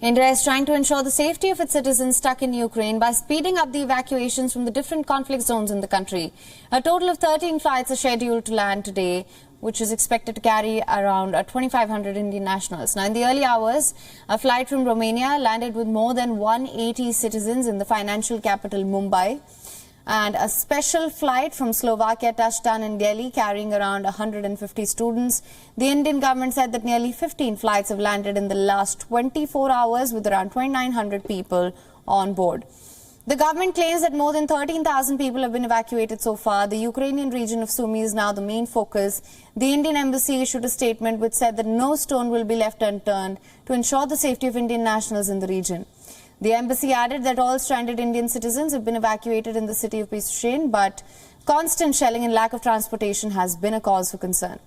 India is trying to ensure the safety of its citizens stuck in Ukraine by speeding up the evacuations from the different conflict zones in the country. A total of 13 flights are scheduled to land today, which is expected to carry around 2,500 Indian nationals. Now, in the early hours, a flight from Romania landed with more than 180 citizens in the financial capital Mumbai. And a special flight from Slovakia touched down in Delhi carrying around 150 students. The Indian government said that nearly 15 flights have landed in the last 24 hours with around 2,900 people on board. The government claims that more than 13,000 people have been evacuated so far. The Ukrainian region of Sumy is now the main focus. The Indian embassy issued a statement which said that no stone will be left unturned to ensure the safety of Indian nationals in the region. The embassy added that all stranded Indian citizens have been evacuated in the city of Pishin, but constant shelling and lack of transportation has been a cause for concern.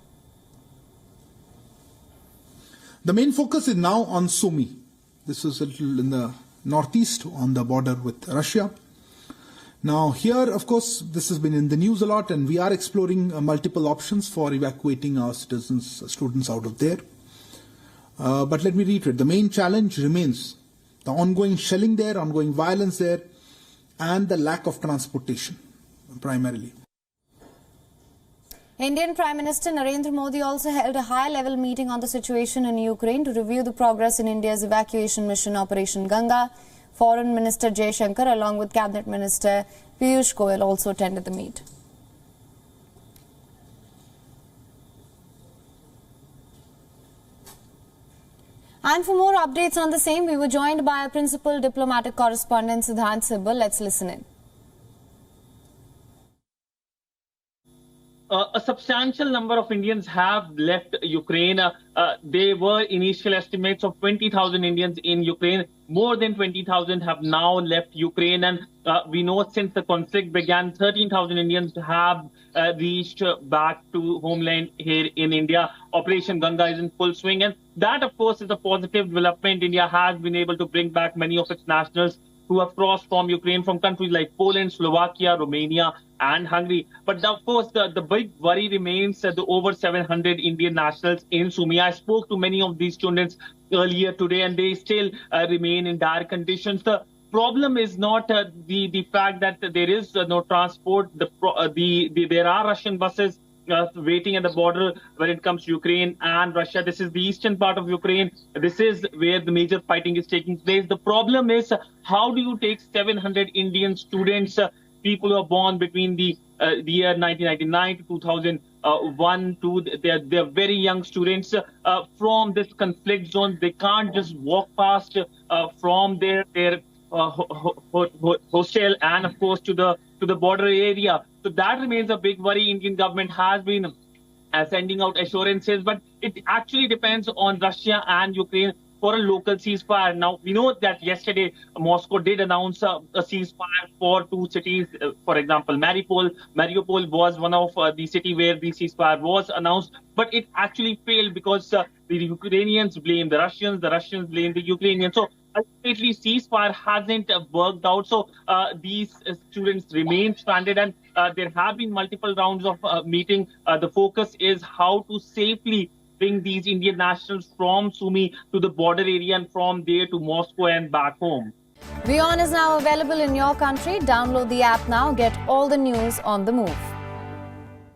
The main focus is now on Sumy. This is a little in the northeast on the border with Russia. Now here, of course, this has been in the news a lot, and we are exploring multiple options for evacuating our citizens, students out of there. But let me reiterate, the main challenge remains the ongoing shelling there, ongoing violence there, and the lack of transportation, primarily. Indian Prime Minister Narendra Modi also held a high-level meeting on the situation in Ukraine to review the progress in India's evacuation mission Operation Ganga. Foreign Minister Jay Shankar, along with Cabinet Minister Piyush Goyal, also attended the meet. And for more updates on the same, we were joined by our principal diplomatic correspondent Siddhant Sibbal. Let's listen in. A substantial number of Indians have left Ukraine. There were initial estimates of 20,000 Indians in Ukraine. More than 20,000 have now left Ukraine. And we know since the conflict began, 13,000 Indians have reached back to homeland here in India. Operation Ganga is in full swing. And that, of course, is a positive development. India has been able to bring back many of its nationals who have crossed from Ukraine from countries like Poland, Slovakia, Romania, and Hungary. But of course, the big worry remains the over 700 Indian nationals in Sumy. I spoke to many of these students earlier today, and they still remain in dire conditions. The problem is not the fact that there is no transport. There are Russian buses waiting at the border when it comes to Ukraine and Russia. This is the eastern part of Ukraine. This is where the major fighting is taking place. The problem is, how do you take 700 Indian students, people who are born between the year 1999 to 2001, they're very young students from this conflict zone. They can't just walk past from their hostel and, of course, to the border area. So that remains a big worry. Indian government has been sending out assurances, but it actually depends on Russia and Ukraine for a local ceasefire. Now, we know that yesterday Moscow did announce a ceasefire for two cities. For example, Mariupol was one of the city where the ceasefire was announced, but it actually failed because the Ukrainians blame the Russians blame the Ukrainians. So ultimately, ceasefire hasn't worked out. So these students remain stranded, and there have been multiple rounds of meeting. The focus is how to safely bring these Indian nationals from Sumy to the border area and from there to Moscow and back home. WION is now available in your country. Download the app now. Get all the news on the move.